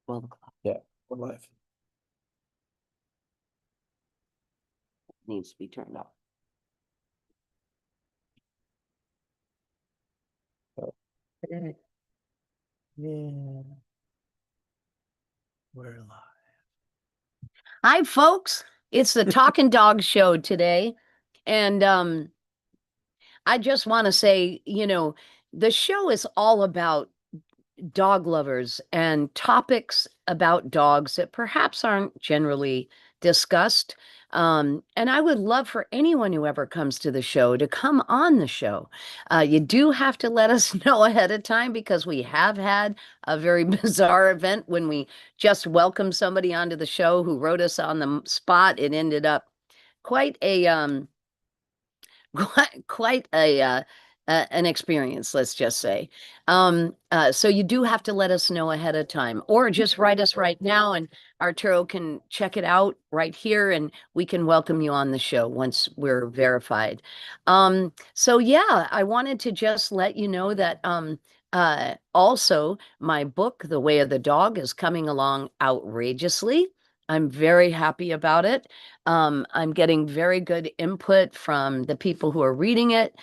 12 o'clock. Yeah, we're live. Needs to be turned off. Okay. Yeah. We're live. Hi, folks. It's the Talking Dog Show today. And I just want to say, the show is all about dog lovers and topics about dogs that perhaps aren't generally discussed. And I would love for anyone who ever comes to the show to come on the show. You do have to let us know ahead of time because we have had a very bizarre event when we just welcomed somebody onto the show who wrote us on the spot. It ended up quite a quite an experience, let's just say. So you do have to let us know ahead of time, or just write us right now, and Arturo can check it out right here, and we can welcome you on the show once we're verified. So yeah, I wanted to just let you know that also my book, The Way of the Dog, is coming along outrageously. I'm very happy about it. I'm getting very good input from the people who are reading it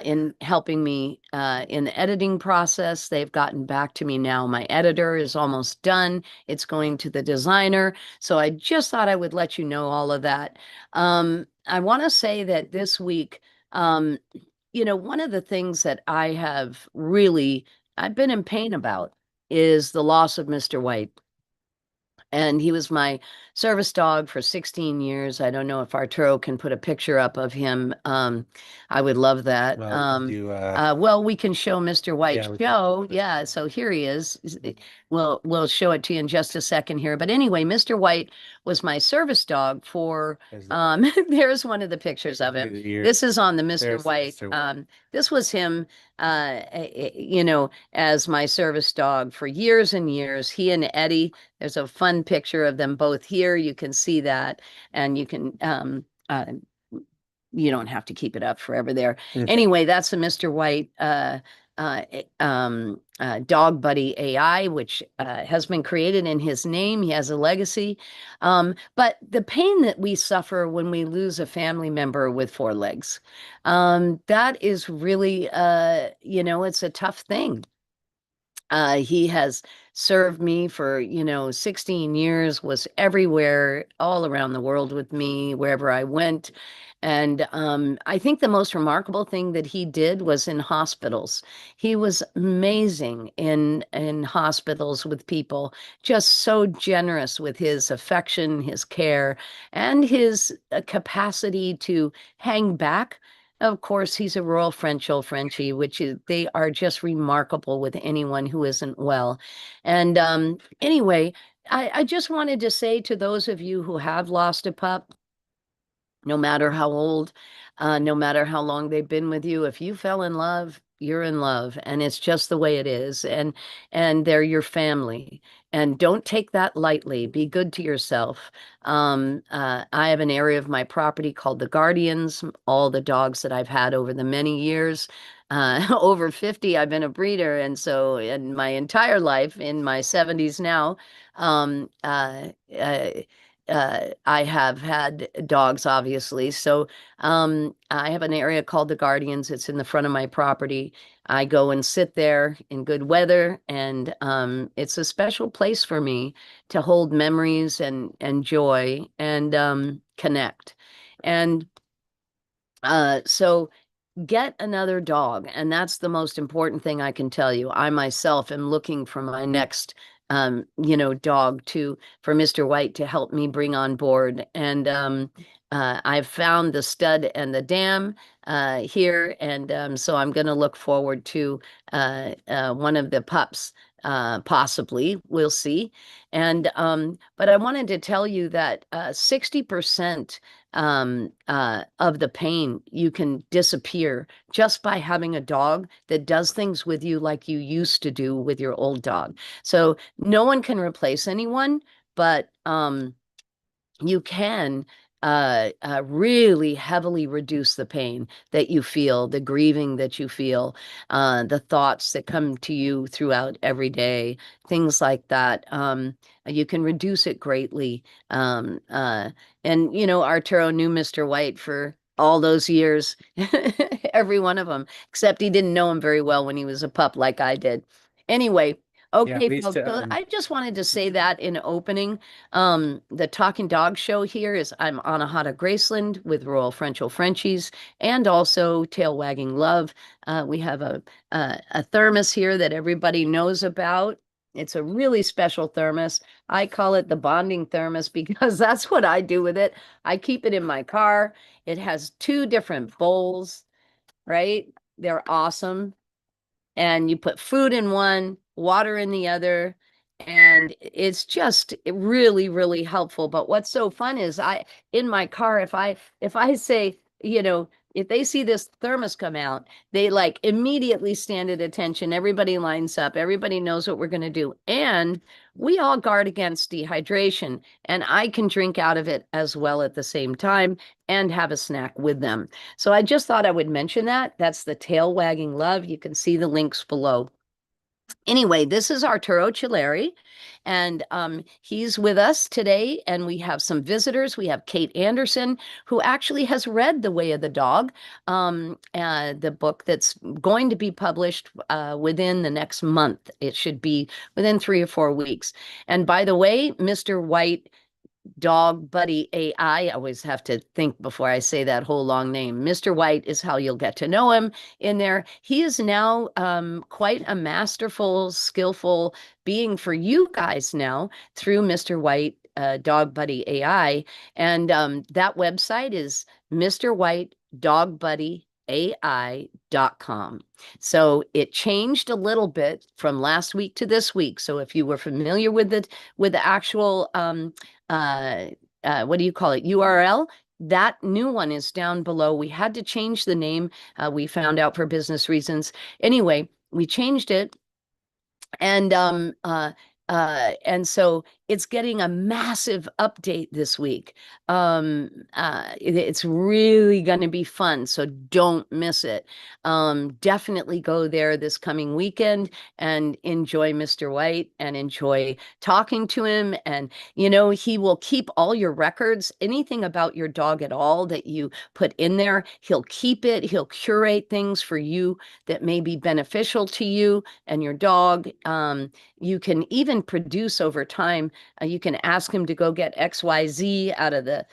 in helping me in the editing process. They've gotten back to me now. My editor is almost done. It's going to the designer. So I just thought I would let you know all of that. I want to say that this week, one of the things that I've been in pain about is the loss of Mr. White. And he was my service dog for 16 years. I don't know if Arturo can put a picture up of him. I would love that. Well, we can show Mr. White's show. Yeah, so here he is. We'll show it to you in just a second here. But anyway, Mr. White was my service dog for there's one of the pictures of him. This is on the Mr. White. This was him as my service dog for years and years. He and Eddie, there's a fun picture of them both here. You can see that, and you can you don't have to keep it up forever there. Anyway, that's a Mr. White dog buddy AI, which has been created in his name. He has a legacy. But the pain that we suffer when we lose a family member with four legs, that is really, it's a tough thing. He has served me for, 16 years, was everywhere, all around the world with me, wherever I went. And I think the most remarkable thing that he did was in hospitals. He was amazing in hospitals with people, just so generous with his affection, his care, and his capacity to hang back. Of course, he's a Royal Frenchel Frenchie, they are just remarkable with anyone who isn't well. And anyway, I just wanted to say to those of you who have lost a pup, no matter how old, no matter how long they've been with you, if you fell in love, you're in love, and it's just the way it is. And they're your family. And don't take that lightly. Be good to yourself. I have an area of my property called the Guardians. All the dogs that I've had over the many years, over 50, I've been a breeder. And so in my entire life, in my 70s now, I have had dogs, obviously. So I have an area called the Guardians. It's in the front of my property. I go and sit there in good weather, and it's a special place for me to hold memories and joy and connect. And so get another dog, and that's the most important thing I can tell you. I myself am looking for my next dog for Mr. White to help me bring on board. And I've found the stud and the dam here, and so I'm going to look forward to one of the pups. Possibly, we'll see. And but I wanted to tell you that 60% of the pain you can disappear just by having a dog that does things with you like you used to do with your old dog. So no one can replace anyone, but you can really heavily reduce the pain that you feel, the grieving that you feel, the thoughts that come to you throughout every day, things like that. You can reduce it greatly. Um, uh, and, Arturo knew Mr. White for all those years, every one of them, except he didn't know him very well when he was a pup like I did. Anyway, Yeah, okay, we used folks, to so I just wanted to say that in opening. The Talking Dog Show here is I'm Anahata Graceland with Royal Frenchel Frenchies and also Tail Wagging Love. We have a thermos here that everybody knows about. It's a really special thermos. I call it the bonding thermos because that's what I do with it. I keep it in my car. It has two different bowls, right? They're awesome, and you put food in one, water in the other, and it's just really, really helpful. But what's so fun is in my car, if I say, if they see this thermos come out, they like immediately stand at attention. Everybody lines up, everybody knows what we're going to do. And we all guard against dehydration, and I can drink out of it as well at the same time and have a snack with them. So I just thought I would mention that. That's the Tail Wagging Love. You can see the links below. Anyway, this is Arturo Chileri, and he's with us today. And we have some visitors. We have Kate Anderson, who actually has read The Way of the Dog, the book that's going to be published within the next month. It should be within 3 or 4 weeks. And by the way, Mr. White Dog Buddy AI. I always have to think before I say that whole long name. Mr. White is how you'll get to know him in there. He is now quite a masterful, skillful being for you guys now through Mr. White Dog Buddy AI. And that website is Mr. White Dog Buddy AI.com. So it changed a little bit from last week to this week. So if you were familiar with the actual uh, what do you call it? URL. That new one is down below. We had to change the name. We found out for business reasons. Anyway, we changed it, and so it's getting a massive update this week. It's really going to be fun, so don't miss it. Definitely go there this coming weekend and enjoy Mr. White and enjoy talking to him. And he will keep all your records, anything about your dog at all that you put in there. He'll keep it. He'll curate things for you that may be beneficial to you and your dog. You can even produce over time. You can ask him to go get XYZ out of the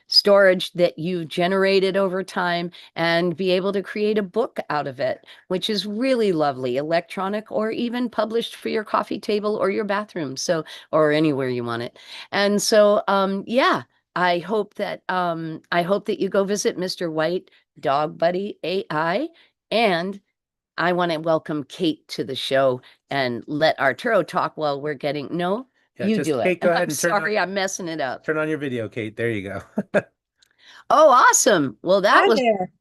storage that you've generated over time and be able to create a book out of it, which is really lovely, electronic or even published for your coffee table or your bathroom, or anywhere you want it. And so, yeah, I hope that you go visit Mr. White Dog Buddy AI, and I want to welcome Kate to the show and let Arturo talk while we're getting. No, Yeah, you just do it. Kate, go ahead I'm and turn on sorry, I'm messing it up. your video, Kate. There you go. Oh, awesome. Well, that Hi was, there.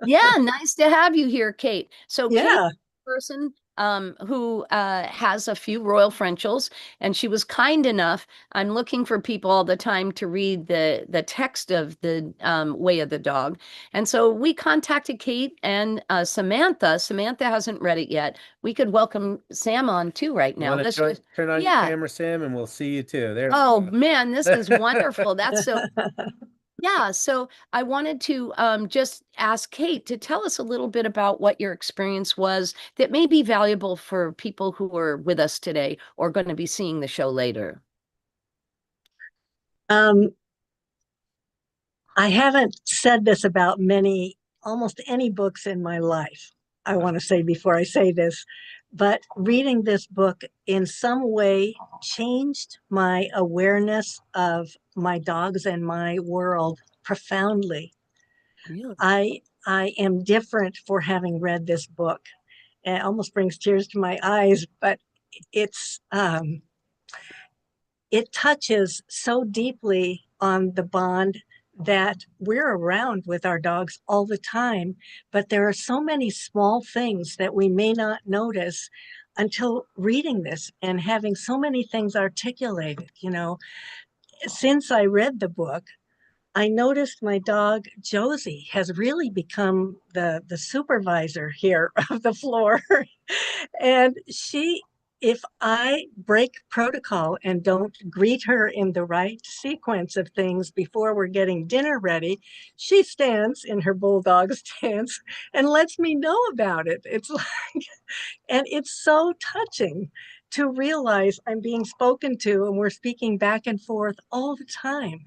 yeah, nice to have you here, Kate. So Kate, Yeah. person who has a few Royal Frenchels, and she was kind enough. I'm looking for people all the time to read the text of the Way of the Dog, and so we contacted Kate and Samantha. Samantha hasn't read it yet. We could welcome Sam on too right You now. want to Let's just, turn on your yeah. camera, Sam, and we'll see you too. There Oh we man, this is go. wonderful. That's so yeah, so I wanted to just ask Kate to tell us a little bit about what your experience was that may be valuable for people who are with us today or going to be seeing the show later. Um, I haven't said this about almost any books in my life. I want to say before I say this, but reading this book in some way changed my awareness of my dogs and my world profoundly. Really? I am different for having read this book. It almost brings tears to my eyes, but it's it touches so deeply on the bond that we're around with our dogs all the time, but there are so many small things that we may not notice until reading this and having so many things articulated. since I read the book, I noticed my dog Josie has really become the supervisor here of the floor. And if I break protocol and don't greet her in the right sequence of things before we're getting dinner ready, she stands in her bulldog stance and lets me know about it. It's like, and it's so touching to realize I'm being spoken to and we're speaking back and forth all the time.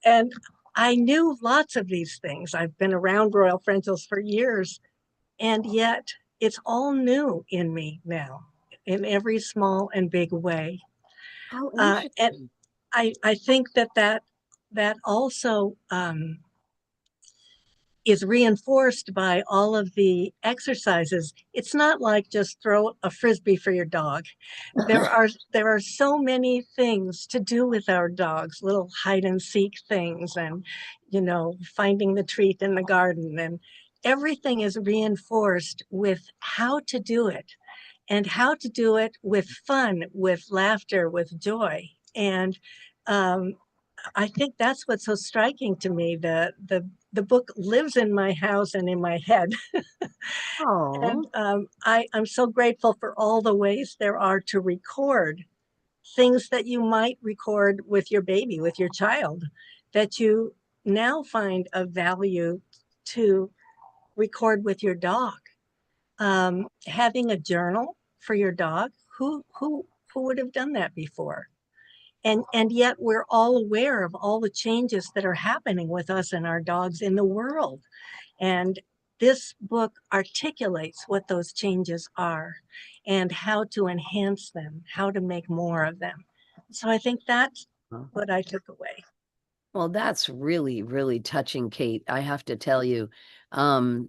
And I knew lots of these things. I've been around Royal Frenchels for years, and yet it's all new in me now in every small and big way. How And interesting. I think that also is reinforced by all of the exercises. It's not like just throw a frisbee for your dog. There are so many things to do with our dogs, little hide and seek things, and finding the treat in the garden, and everything is reinforced with how to do it, and how to do it with fun, with laughter, with joy. And um, I think that's what's so striking to me. The book lives in my house and in my head. And Oh, I'm so grateful for all the ways there are to record things that you might record with your baby, with your child, that you now find of value to record with your dog. Having a journal for your dog, who would have done that before? And yet we're all aware of all the changes that are happening with us and our dogs in the world. And this book articulates what those changes are and how to enhance them, how to make more of them. So I think that's what I took away. well, that's really, really touching, Kate. I have to tell you. Um,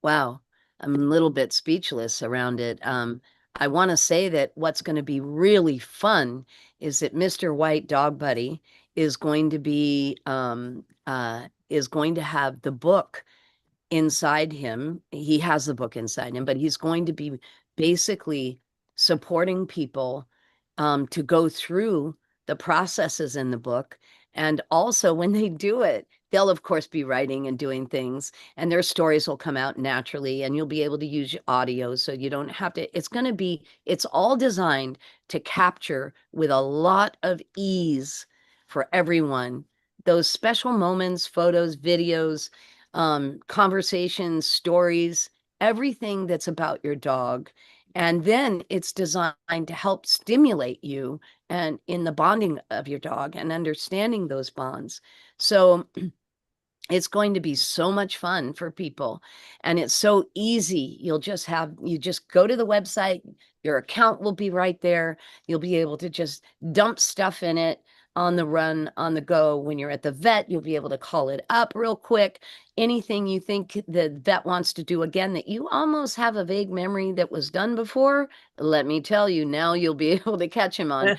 Wow, I'm a little bit speechless around it. I want to say that what's going to be really fun is that Mr. White Dog Buddy is going to have the book inside him. He has the book inside him, but he's going to be basically supporting people to go through the processes in the book. And also, when they do it, they'll, of course, be writing and doing things, and their stories will come out naturally, and you'll be able to use audio so you don't have to. It's all designed to capture with a lot of ease for everyone those special moments, photos, videos, conversations, stories, everything that's about your dog. And then it's designed to help stimulate you and in the bonding of your dog and understanding those bonds. So it's going to be so much fun for people. And it's so easy. You just go to the website, your account will be right there. You'll be able to just dump stuff in it on the run, on the go. When you're at the vet, you'll be able to call it up real quick. Anything you think the vet wants to do again that you almost have a vague memory that was done before, let me tell you, now you'll be able to catch him on.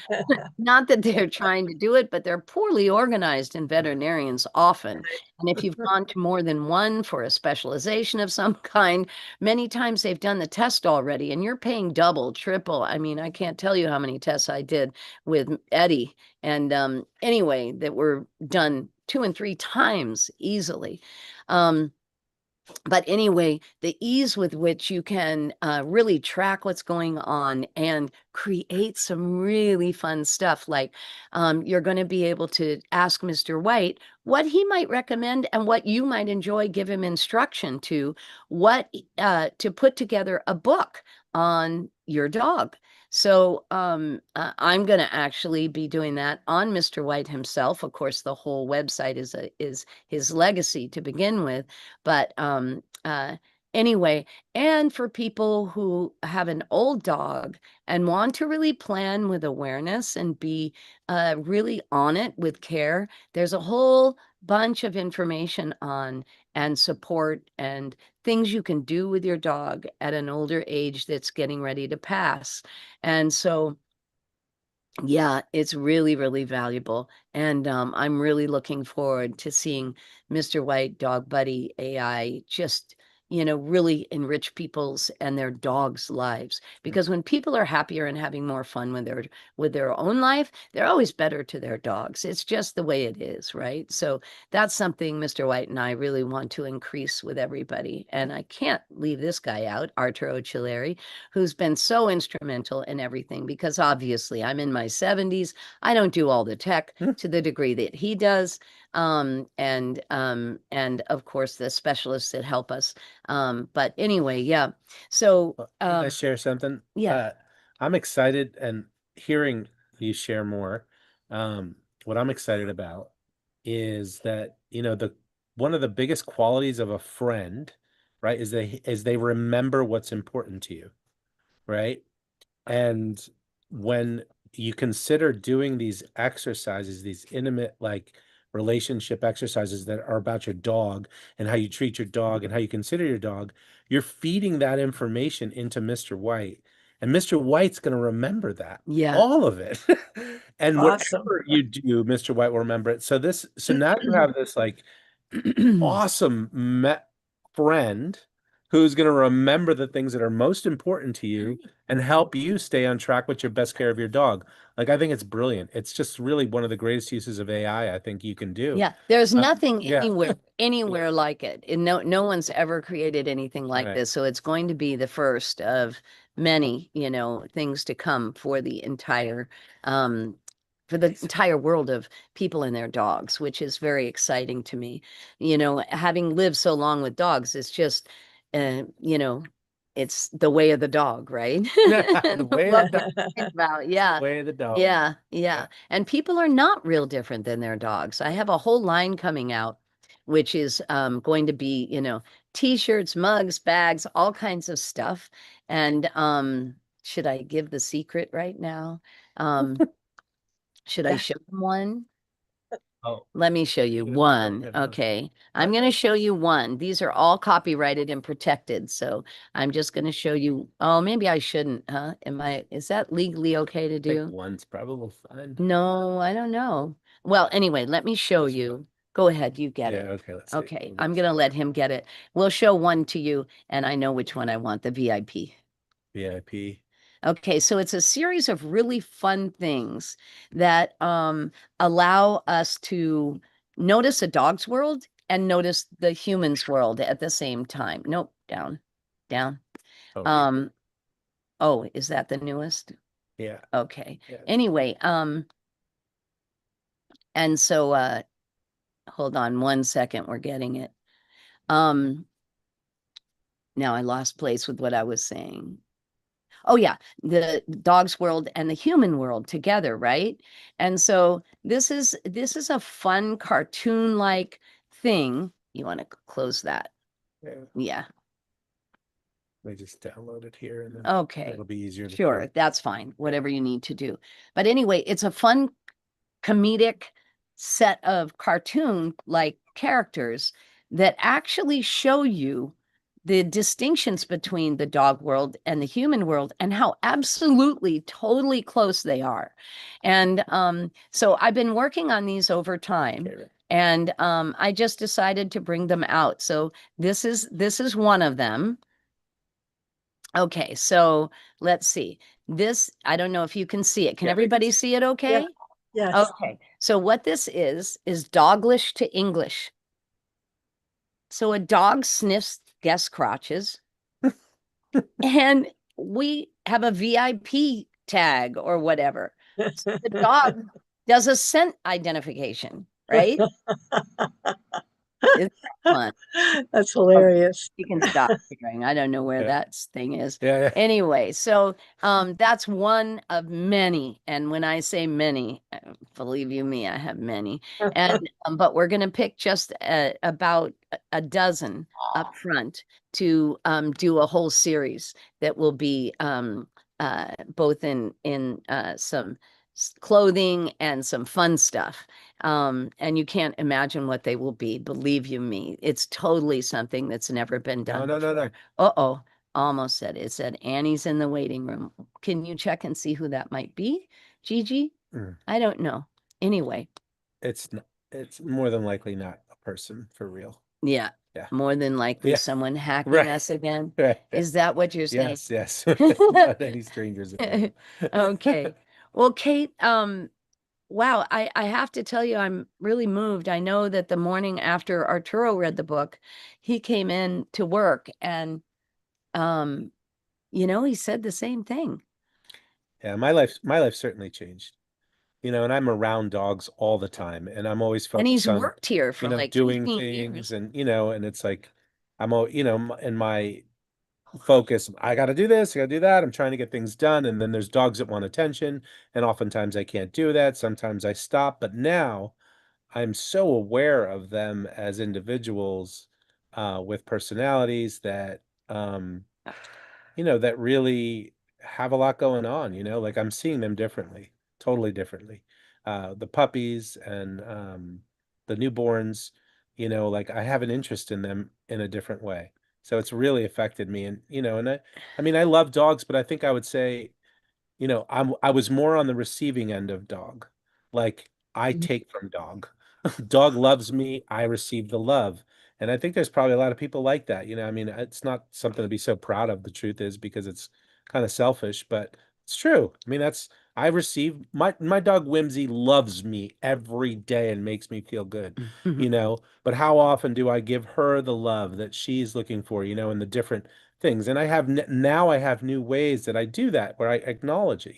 Not that they're trying to do it, but they're poorly organized in veterinarians often. And if you've gone to more than one for a specialization of some kind, many times they've done the test already and you're paying double, triple. I mean, I can't tell you how many tests I did with Eddie. And anyway, that were done 2 and 3 times easily. But anyway, the ease with which you can really track what's going on and create some really fun stuff. Like you're going to be able to ask Mr. White what he might recommend and what you might enjoy, give him instruction to put together a book on your dog. So I'm going to actually be doing that on Mr. White himself. Of course, the whole website is his legacy to begin with, but anyway, and for people who have an old dog and want to really plan with awareness and be really on it with care, there's a whole bunch of information on and support and things you can do with your dog at an older age that's getting ready to pass. And so yeah, it's really, really valuable. And I'm really looking forward to seeing Mr. White Dog Buddy AI just, really enrich people's and their dogs' lives. Because when people are happier and having more fun with their own life, they're always better to their dogs. It's just the way it is, right? So that's something Mr. White and I really want to increase with everybody. And I can't leave this guy out, Arturo Chileri, who's been so instrumental in everything, because obviously I'm in my 70s. I don't do all the tech to the degree that he does. And of course the specialists that help us. But anyway, yeah. So Can I share something? yeah. I'm excited and hearing you share more. What I'm excited about is that, one of the biggest qualities of a friend, right, is they remember what's important to you, right? And when you consider doing these exercises, these intimate, like, relationship exercises that are about your dog and how you treat your dog and how you consider your dog, you're feeding that information into Mr. White. And Mr. White's going to remember that, Yeah. all of it. And Awesome. whatever you do, Mr. White will remember it. So now you have this, like, awesome friend who's going to remember the things that are most important to you and help you stay on track with your best care of your dog. Like, I think it's brilliant. It's just really one of the greatest uses of AI I think you can do. Yeah, there's nothing Yeah. anywhere like it. And no one's ever created anything like Right. this. So it's going to be the first of many, things to come um for the entire world of people and their dogs, which is very exciting to me. Having lived so long with dogs, it's just uh, you know, it's the way of the dog, right? The way of What the we dog. think about, yeah. Way of the dog. Yeah, Yeah. yeah. And people are not real different than their dogs. I have a whole line coming out, which is going to be, t-shirts, mugs, bags, all kinds of stuff. And should I give the secret right now? Um, should I show them one? Oh, Let me show you yeah. one. Yeah. Okay. I'm going to show you one. These are all copyrighted and protected. So I'm just going to show you. Oh, maybe I shouldn't, huh? Is that legally okay to I think do? one's probably fine. No, I don't know. Well, anyway, let me show you. Go ahead, you get Yeah, it. okay, let's see. Okay, I'm gonna let him get it. We'll show one to you, and I know which one I want, the VIP. VIP. Okay, so it's a series of really fun things that allow us to notice a dog's world and notice the human's world at the same time. Nope, down, down. Oh, Oh, is that the newest? yeah. Okay. Yeah. Anyway, and so hold on 1 second, we're getting it. Now I lost place with what I was saying. Oh yeah, the dog's world and the human world together, right? And so this is a fun cartoon-like thing. You want to close that? Yeah. Yeah. I just download it here and then Okay. it'll be easier to Sure, see. that's fine. Whatever you need to do. But anyway, it's a fun comedic set of cartoon-like characters that actually show you the distinctions between the dog world and the human world and how absolutely totally close they are. And so I've been working on these over time. Okay, right. And I just decided to bring them out. So this is one of them. Okay, so let's see. This, I don't know if you can see it. Can Yeah, I can everybody see see it okay? Yes. Okay, so what this is Doglish to English. So a dog sniffs guest crotches, and we have a VIP tag or whatever. So the dog does a scent identification, right? It's fun. That's Oh, hilarious. you can stop sharing. I don't know where Yeah. that thing is. Yeah, yeah. Anyway, so that's one of many. And when I say many, believe you me, I have many. And but we're going to pick just about a dozen up front to do a whole series that will be both in some clothing and some fun stuff. And you can't imagine what they will be. Believe you me, it's totally something that's never been done No. before. Uh-oh, almost said it. It said Annie's in the waiting room. Can you check and see who that might be? Gigi? Mm. I don't know. Anyway, It's more than likely not a person for real. yeah. Yeah. more than likely Yeah. someone hacking Right. us again. Right. Is that what you're saying? Yes, yes. Not any strangers in the room. Okay. Well, Kate, wow, I have to tell you, I'm really moved. I know that the morning after Arturo read the book, he came in to work and um, he said the same thing. Yeah, my life certainly changed. And I'm around dogs all the time, and I'm always And he's focused on, worked here for like doing 15 things, years. and it's like I'm all, in my focus, I got to do this, I got to do that. I'm trying to get things done, and then there's dogs that want attention, and oftentimes I can't do that. Sometimes I stop, but now I'm so aware of them as individuals with personalities that that really have a lot going on, like I'm seeing them differently, totally differently. The puppies and the newborns, like I have an interest in them in a different way. So it's really affected me. And, I mean, I love dogs, but I think I would say, I was more on the receiving end of dog. Like I take from dog. Dog loves me, I receive the love. And I think there's probably a lot of people like that. I mean, it's not something to be so proud of, the truth is, because it's kind of selfish, but it's true. I mean, I receive my dog Whimsy loves me every day and makes me feel good, but how often do I give her the love that she's looking for, in the different things? And now I have new ways that I do that, where I acknowledge it,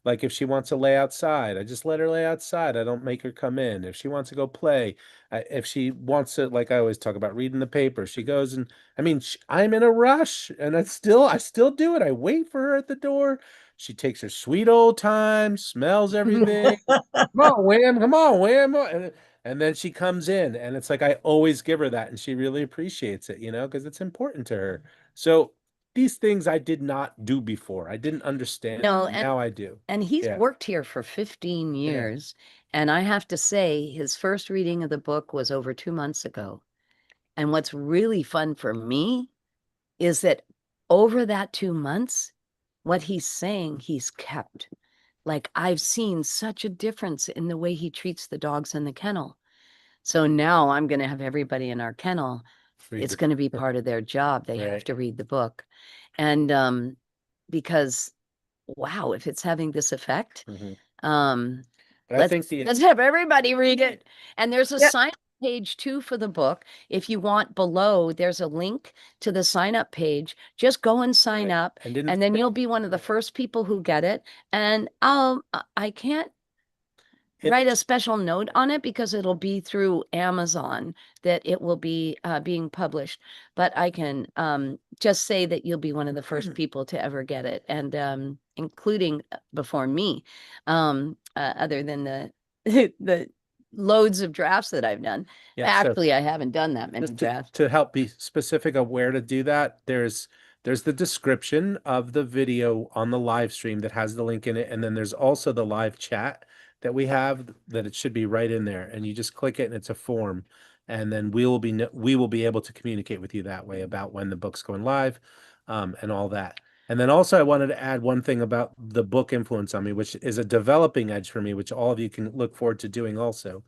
like if she wants to lay outside, I just let her lay outside. I don't make her come in. If she wants to go play, if she wants to, like I always talk about reading the paper, she goes. And I mean, I'm in a rush, and I still do it. I wait for her at the door. She takes her sweet old time, smells everything. Come on, Wham, come on, Wham. And then she comes in, and it's like I always give her that, and she really appreciates it, because it's important to her. So these things I did not do before. I didn't understand. No, And now I do. and he's Yeah. worked here for 15 Yeah. years. And I have to say, his first reading of the book was over 2 months ago. And what's really fun for me is that over that 2 months, what he's saying, he's kept. Like I've seen such a difference in the way he treats the dogs in the kennel. So now I'm going to have everybody in our kennel. It's going to be part of their job. They have Right. to read the book. And because wow, if it's having this effect, um, But I think let's have everybody read it. And there's a Yep. sign page too for the book. If you want, below, there's a link to the sign up page. Just go and sign Right. up, And then you'll be one of the first people who get it. And I can't write a special note on it because it'll be through Amazon that it will be being published. But I can just say that you'll be one of the first people to ever get it, and including before me, other than the the loads of drafts that I've done. Yeah, so Actually, I haven't done that many just drafts. to help be specific of where to do that, there's the description of the video on the live stream that has the link in it, and then there's also the live chat that we have, that it should be right in there, and you just click it and it's a form, and then we will be able to communicate with you that way about when the book's going live, and all that. And then also I wanted to add one thing about the book influence on me, which is a developing edge for me, which all of you can look forward to doing also,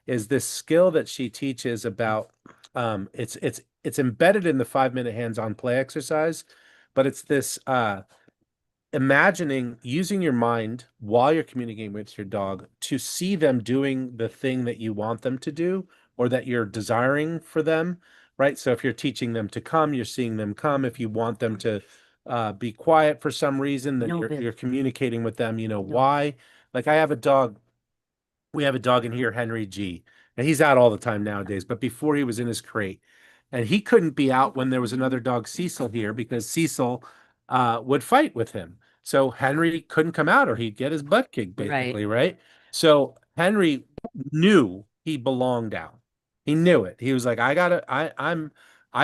is this skill that she teaches about. It's embedded in the 5-minute hands-on play exercise, but it's this imagining, using your mind while you're communicating with your dog to see them doing the thing that you want them to do, or that you're desiring for them, right? So if you're teaching them to come, you're seeing them come. If you want them to be quiet for some reason, then you're communicating with them, why. Like we have a dog in here, Henry G. And he's out all the time nowadays, but before he was in his crate. And he couldn't be out when there was another dog, Cecil, here, because Cecil would fight with him. So Henry couldn't come out, or he'd get his butt kicked, basically, right? So Henry knew he belonged out. He knew it. He was like, I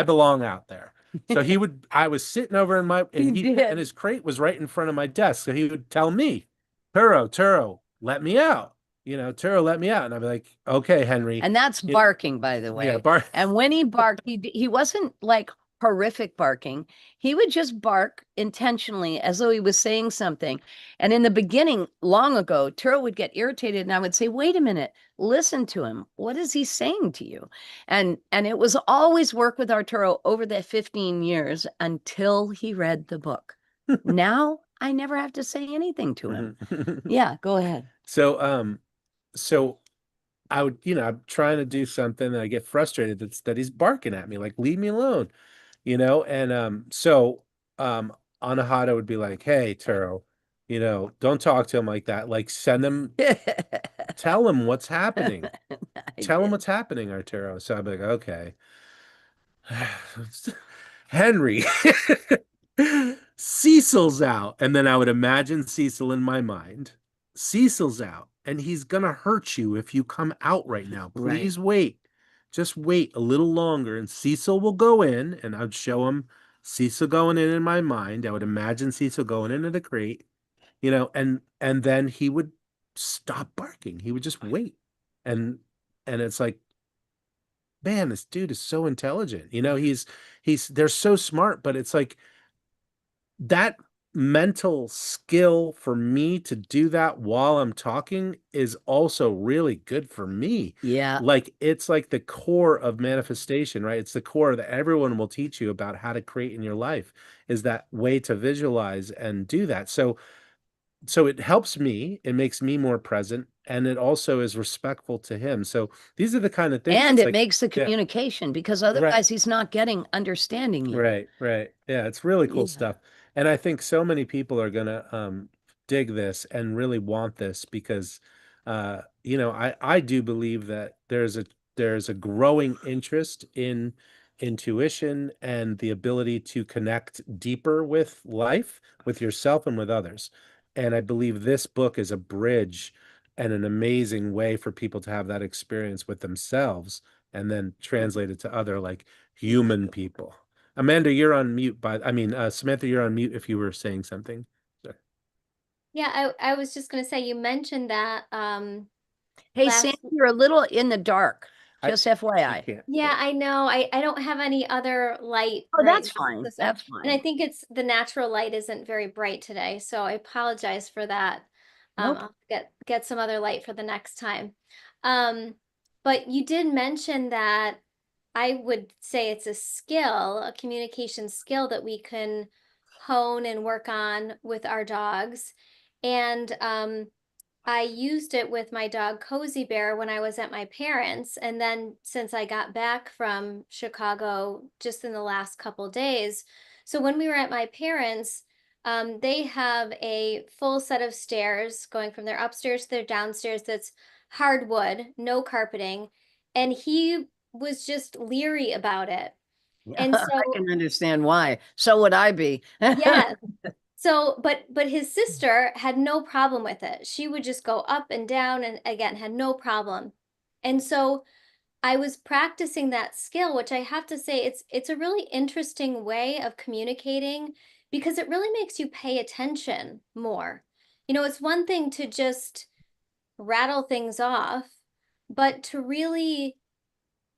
belong out there. So I was sitting over in and his crate was right in front of my desk. So he would tell me, Turo, let me out. Turo, let me out. And I'd be like, okay, Henry. And that's barking, by the way. Yeah, bark. And when he barked, he wasn't like horrific barking. He would just bark intentionally as though he was saying something. And in the beginning, long ago, Turo would get irritated and I would say, wait a minute, listen to him. What is he saying to you? And it was always work with Arturo over the 15 years until he read the book. Now I never have to say anything to him. Yeah, go ahead. So I would, I'm trying to do something and I get frustrated that he's barking at me, like, leave me alone, and Anahata would be like, hey, Turo, don't talk to him like that. Like, tell him what's happening. Tell him what's happening, Arturo. So I'd be like, okay. Henry, Cecil's out. And then I would imagine Cecil in my mind. Cecil's out, and he's gonna hurt you if you come out right now. Please wait. Just wait a little longer, and Cecil will go in, and I'd show him Cecil going in my mind. I would imagine Cecil going into the crate, and then he would stop barking. He would just wait. And it's like, man, this dude is so intelligent. They're so smart, but it's like that mental skill for me to do that while I'm talking is also really good for me. Yeah. Like, it's like the core of manifestation, right? It's the core that everyone will teach you about how to create in your life, is that way to visualize and do that. So it helps me, it makes me more present, and it also is respectful to him. So these are the kind of things. And It's it like, makes the yeah, communication, because right, otherwise he's not understanding you. right. Yeah, it's really cool Yeah. stuff. And I think so many people are gonna dig this and really want this because I do believe that there's a growing interest in intuition and the ability to connect deeper with life, with yourself and with others. And I believe this book is a bridge and an amazing way for people to have that experience with themselves and then translate it to other, like, human people. Amanda, you're on mute, Samantha, you're on mute if you were saying something. So, Yeah, I was just going to say, you mentioned that Hey, last. Sam, you're a little in the dark. I- Just you FYI. can't. Yeah, I know. I don't have any other light Oh, right that's now. fine. So- That's And I fine. think it's the natural light isn't very bright today, so I apologize for that. Nope. I'll get some other light for the next time. Um, but you did mention that I would say it's a skill, a communication skill that we can hone and work on with our dogs. And I used it with my dog Cozy Bear when I was at my parents'. And then since I got back from Chicago just in the last couple days, so when we were at my parents', they have a full set of stairs going from their upstairs to their downstairs that's hardwood, no carpeting. And he was just leery about it. And I so, can understand why. So would I be. yeah. So, but his sister had no problem with it. She would just go up and down and again had no problem. And so I was practicing that skill, which I have to say it's a really interesting way of communicating because it really makes you pay attention more. It's one thing to just rattle things off, but to really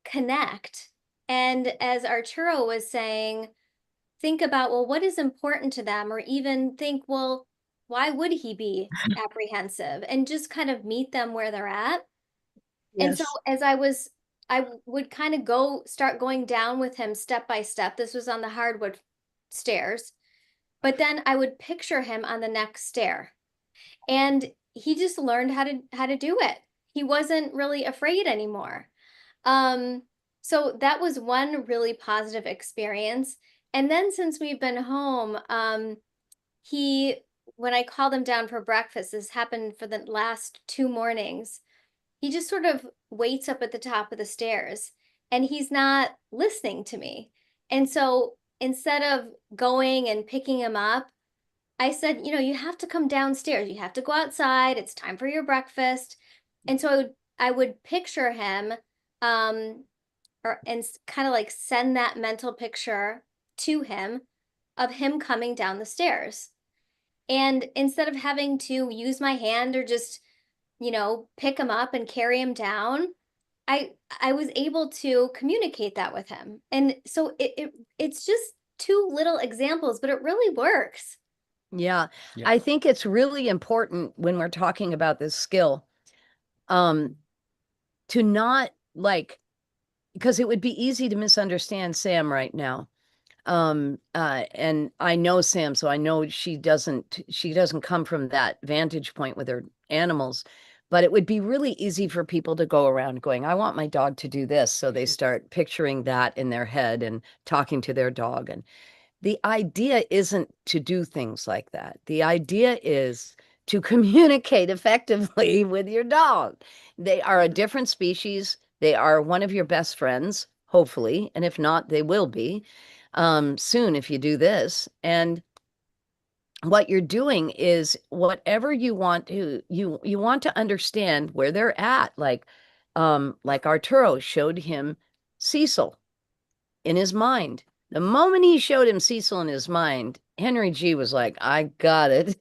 connect. And as Arturo was saying, think about, well, what is important to them, or even think, well, why would he be apprehensive, and just kind of meet them where they're at. And so Yes. I would kind of start going down with him step by step. This was on the hardwood stairs, but then I would picture him on the next stair, and he just learned how to do it. He wasn't really afraid anymore. So that was one really positive experience. And then since we've been home, he, when I called him down for breakfast, this happened for the last 2 mornings, he just sort of waits up at the top of the stairs and he's not listening to me. And so instead of going and picking him up, I said, you have to come downstairs. You have to go outside. It's time for your breakfast. And so I would picture him, um, and kind of like send that mental picture to him of him coming down the stairs. And instead of having to use my hand or just, pick him up and carry him down, I was able to communicate that with him. And so it's just two little examples, but it really works. Yeah. Yeah. I think it's really important when we're talking about this skill, to not like, because it would be easy to misunderstand Sam right now. And I know Sam, so I know she doesn't come from that vantage point with her animals, but it would be really easy for people to go around going, I want my dog to do this. So they start picturing that in their head and talking to their dog. And the idea isn't to do things like that. The idea is to communicate effectively with your dog. They are a different species. They are one of your best friends, hopefully. And if not, they will be soon if you do this. And what you're doing is whatever you want to, you want to understand where they're at. Like Arturo showed him Cecil in his mind. The moment he showed him Cecil in his mind, Henry G was like, I got it.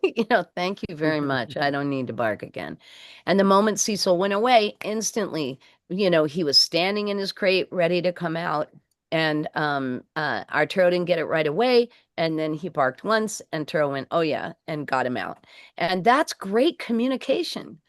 Thank you very much. I don't need to bark again. And the moment Cecil went away, instantly, he was standing in his crate ready to come out. And Arturo didn't get it right away. And then he barked once, and Turo went, oh, yeah, and got him out. And that's great communication.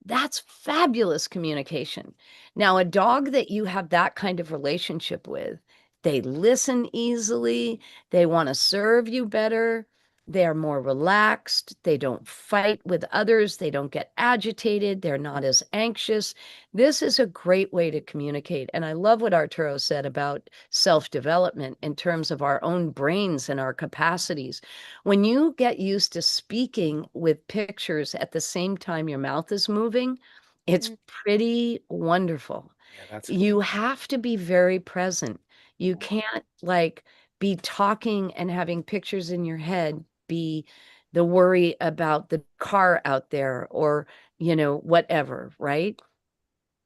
That's fabulous communication. Now, a dog that you have that kind of relationship with, they listen easily. They want to serve you better. They're more relaxed. They don't fight with others. They don't get agitated. They're not as anxious. This is a great way to communicate. And I love what Arturo said about self-development in terms of our own brains and our capacities. When you get used to speaking with pictures at the same time your mouth is moving, it's pretty wonderful. Yeah, that's You have to be very present. You can't be talking and having pictures in your head be the worry about the car out there or, whatever, right?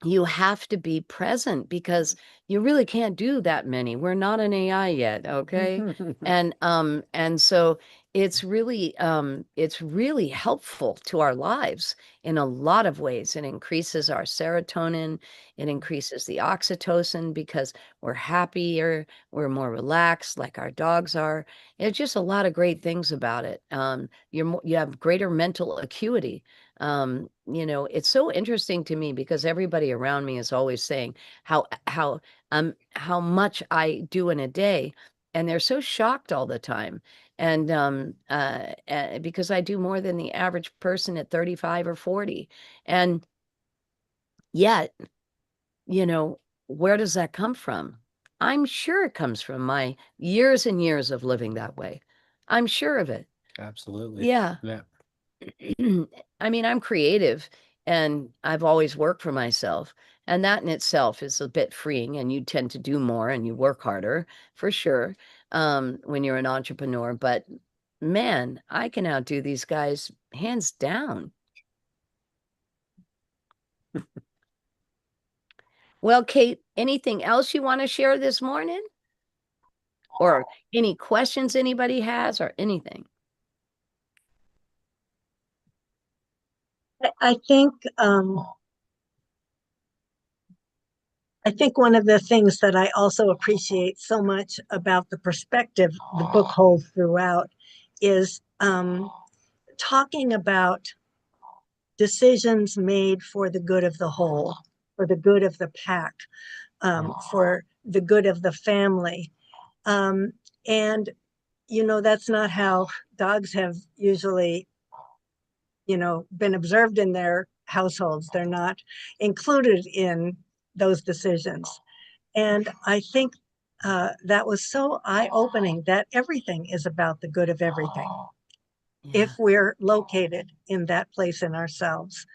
You have to be present because you really can't do that many. We're not an AI yet, okay? And so it's really helpful to our lives in a lot of ways. It increases our serotonin, it increases the oxytocin because we're happier, we're more relaxed, like our dogs are. It's just a lot of great things about it. You have greater mental acuity. It's so interesting to me because everybody around me is always saying how much I do in a day, and they're so shocked all the time. And because I do more than the average person at 35 or 40. And yet, where does that come from? I'm sure it comes from my years and years of living that way. I'm sure of it. Absolutely. Yeah. Yeah. I mean, I'm creative and I've always worked for myself. And that in itself is a bit freeing, and you tend to do more and you work harder for sure when you're an entrepreneur. But man, I can outdo these guys hands down. Well, Kate, anything else you want to share this morning? Or any questions anybody has or anything? I think I think one of the things that I also appreciate so much about the perspective the book holds throughout is talking about decisions made for the good of the whole, for the good of the pack, for the good of the family. And, that's not how dogs have usually, been observed in their households. They're not included in those decisions. And I think that was so eye-opening that everything is about the good of everything. Yeah. If we're located in that place in ourselves.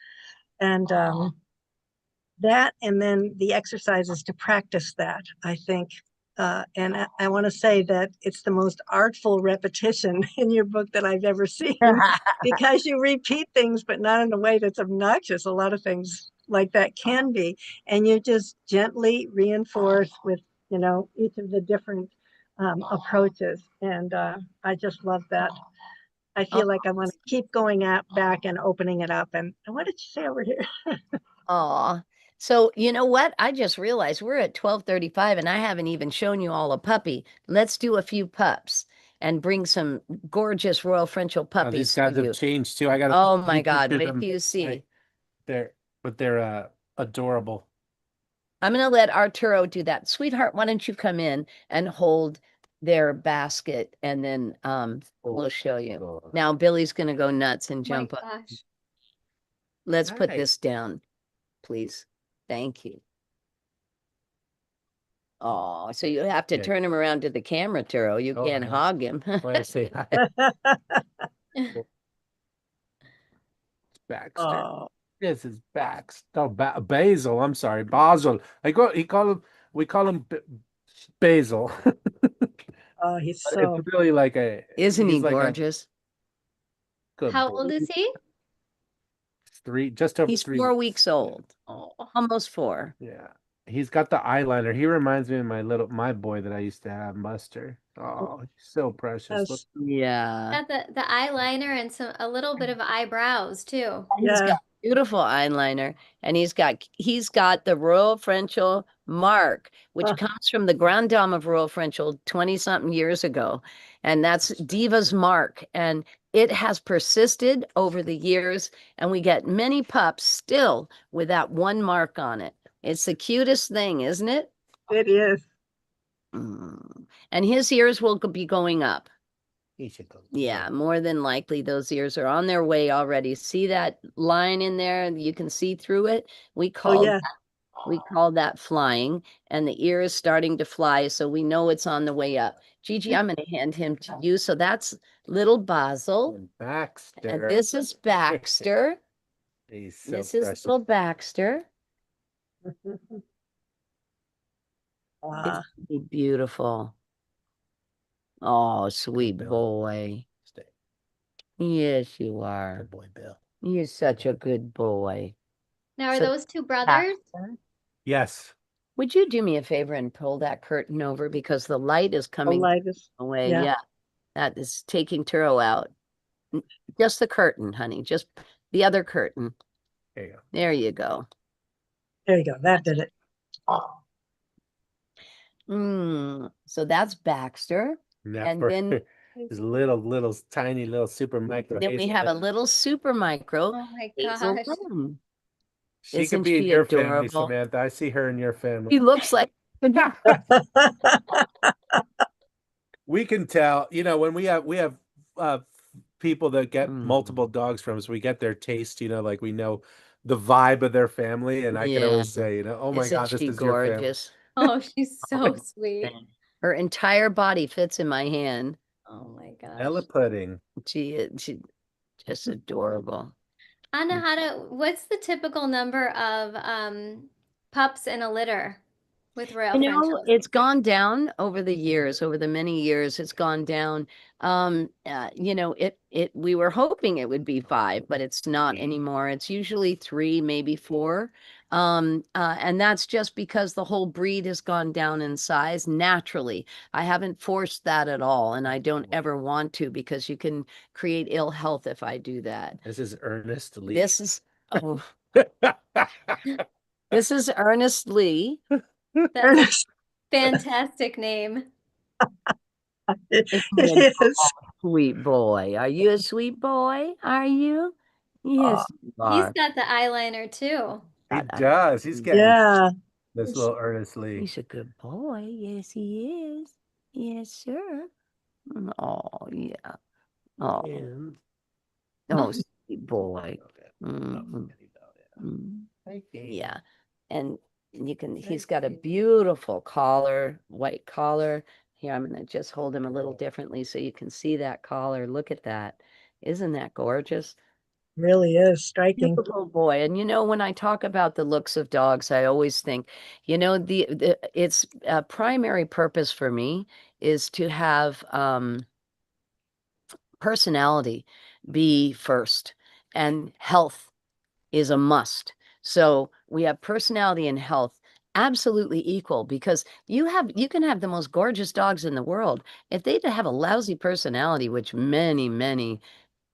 And that, and then the exercises to practice that, I think. And I want to say that it's the most artful repetition in your book that I've ever seen, because you repeat things, but not in a way that's obnoxious. A lot of things like that can be, and you just gently reinforce with, each of the different approaches. And I just love that. I feel like I want to keep going back and opening it up. And what did you say over here? Aw. So, you know what? I just realized we're at 12:35 and I haven't even shown you all a puppy. Let's do a few pups and bring some gorgeous Royal Frenchel Oh, puppies these for guys have you. changed too. I got Oh to my God, wait them. till you see. They're adorable. I'm going to let Arturo do that. Sweetheart, why don't you come in and hold their basket and then we'll show you. Oh. Now Billy's going to go nuts and My jump up. gosh. Let's put Hi. this down, please. Thank you. Oh, so you have to Yeah. turn him around to the camera, Turo. You Oh, can't yeah. hog him. Want to say hi, Baxter? Oh, This is Baxter. No, Basil. I'm sorry, Basil. We call him Basil. oh, he's But so, it's really like Isn't he he's like a gorgeous? good How boy. old is he? Just over He's 3 4 weeks. weeks old, Oh, almost 4. Yeah. He's got the eyeliner. He reminds me of my boy that I used to have, Buster. Oh, he's so precious. Look, yes, Yeah. got the eyeliner and a little bit of eyebrows too. He's yeah. got beautiful eyeliner and he's got the Royal Frenchel mark, which Oh, comes from the Grand Dame of Royal Frenchel 20 something years ago. And that's Diva's mark. And it has persisted over the years, and we get many pups still with that one mark on it. It's the cutest thing, isn't it? it is. And his ears will be going up. he should go. Yeah, more than likely those ears are on their way already. See that line in there? You can see through it. We Oh, call yeah. we call that flying, and the ear is starting to fly, so we know it's on the way up. Gigi, I'm going to hand him to you. So that's little Basil, And and Baxter. this is Baxter. He's so This is precious. little Baxter. Ah, It's beautiful. Oh, sweet Bill. boy. Stay. Yes, you are. Good boy, Bill. You're such a good boy. Now, are So those two brothers? Baxter, Yes. would you do me a favor and pull that curtain over because the light is the coming light is, away? yeah. Yeah, that is taking Turo out. Just the curtain, honey. Just the other curtain. There you go. There you go. There you go. That did it. So that's Baxter. And And for then his little tiny little super micro. then we have a little super micro. Oh my Hazel gosh. Bloom. She could Isn't be in she your family, adorable? Samantha. I see her in your He family. looks like We can tell, when we have people that get Mm. multiple dogs from us, we get their taste, like we know the vibe of their family, and I can Yeah. always say, oh my Isn't God, this she is your family. gorgeous? Oh, she's so sweet. Her entire body fits in my hand. Oh my gosh. Ella pudding. She just adorable. Anahata, what's the typical number of pups in a litter with Royal Frenchels? It's gone down over the years, over the many years, it's gone down. We were hoping it would be 5, but it's not anymore. It's usually 3, maybe 4. And that's just because the whole breed has gone down in size naturally. I haven't forced that at all, and I don't ever want to because you can create ill health if I do that. This is Ernest Lee. This is this is Ernest Lee. That's a fantastic name. It Isn't he a is. sweet boy? Are you a sweet boy? Are you? Yes, you He's are. got the eyeliner too. He does. He's getting Yeah. this little Ernest Lee. He's a good boy. Yes, he is. Yes, sir. Oh, yeah. Oh, And sweet boy. Mhm. Yeah. And he's got a beautiful collar, white collar. Here, I'm going to just hold him a little differently so you can see that collar. Look at that. Isn't that gorgeous? Really is striking. Beautiful boy. And when I talk about the looks of dogs, I always think, its primary purpose for me is to have personality be first, and health is a must. So we have personality and health absolutely equal because you can have the most gorgeous dogs in the world. If they have a lousy personality, which many, many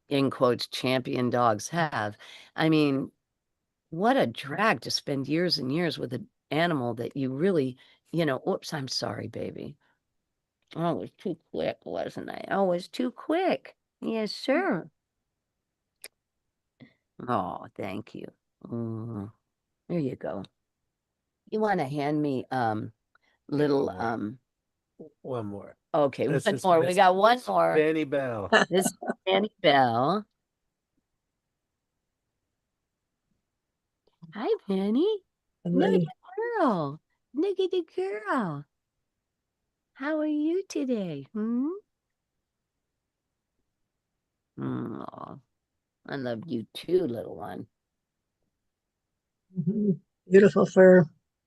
in quotes champion dogs have, I mean, what a drag to spend years and years with an animal that you really, oops, I'm sorry, baby. Oh, it was too quick, wasn't I? Oh, it was too quick. Yes, sir. Oh, thank you. There you go. You want to hand me little One more. okay, This one is more. We Miss got one more. Fanny Bell. This is Annie Bell. Hi, Penny. And Look at then the girl. Look at the girl. How are you today? Oh, I love you too, little one. beautiful fur.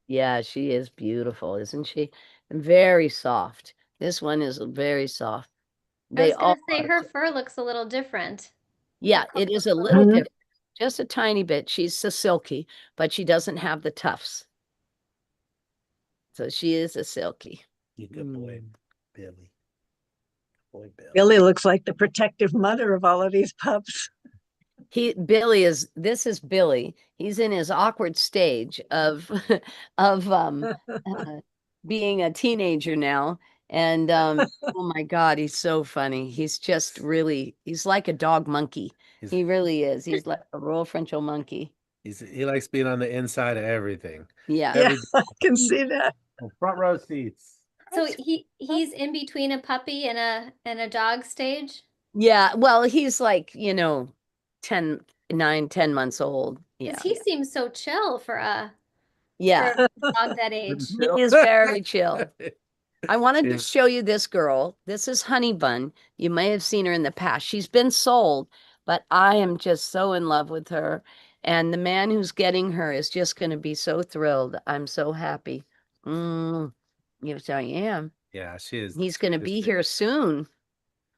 Yeah, she is beautiful, isn't she? And very soft. This one is very soft. I They was gonna all say are. her fur looks a little different. Yeah, it is a little Mhm. different, just a tiny bit. She's a silky, but she doesn't have the tufts. So she is a silky. You good boy, Billy. Boy, Billy. Billy looks like the protective mother of all of these pups. This is Billy. He's in his awkward stage of of being a teenager now. And oh my God, he's so funny. He's just really, he's like a dog monkey. He really is. He's like a Royal Frenchel monkey. He likes being on the inside of everything. Yeah. Yeah, Every I can see that. front row seats. So he's in between a puppy and a dog stage. Yeah. Well, he's like, 10, 9, 10 months old. Yeah. Because he seems so chill for a Yeah. dog that age. He is very chill. I wanted Yeah. to show you this girl. This is Honey Bun. You may have seen her in the past. She's been sold, but I am just so in love with her. And the man who's getting her is just going to be so thrilled. I'm so happy. Yes, I am. Yeah, she is. He's going to be here soon.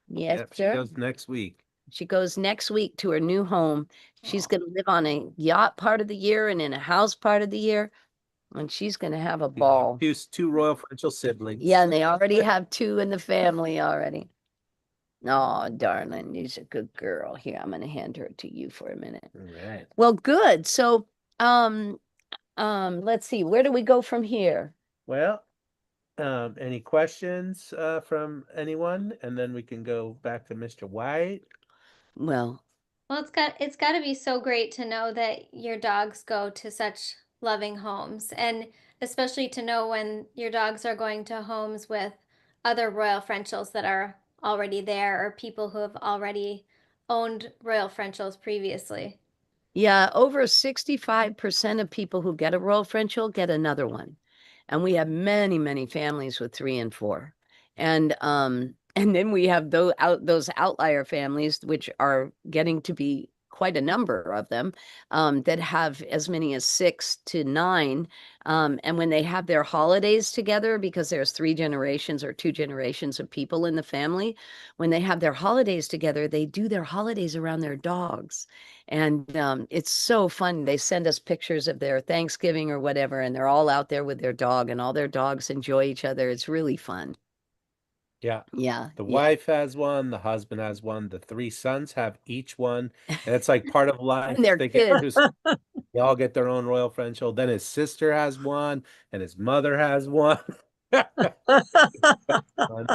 Yes, Yep, she sir. goes next week. She goes next week to her new home. She's Aw. going to live on a yacht part of the year and in a house part of the year. And she's going to have a ball. Two Royal Frenchel siblings. Yeah, and they already have 2 in the family already. Oh, darling, she's a good girl. Here, I'm gonna hand her to you for a minute. All right. Well, good. So, let's see, where do we go from here? Well, any questions from anyone? And then we can go back to Mr. White. Well, Well, it's got to be so great to know that your dogs go to such loving homes, and especially to know when your dogs are going to homes with other Royal Frenchels that are already there or people who have already owned Royal Frenchels previously. yeah, over 65% of people who get a Royal Frenchel get another one. And we have many, many families with 3 and 4. And then we have those outlier families, which are getting to be quite a number of them, that have as many as 6 to 9. And when they have their holidays together, because there's 3 generations or 2 generations of people in the family, when they have their holidays together, they do their holidays around their dogs. And it's so fun. They send us pictures of their Thanksgiving or whatever, and they're all out there with their dog, and all their dogs enjoy each other. It's really fun. Yeah. Yeah. The Yeah. wife has one, the husband has one, the 3 sons have each one. And it's like part of life. And they're They get kids. they all get their own Royal Frenchel. Then his sister has one, and his mother has one.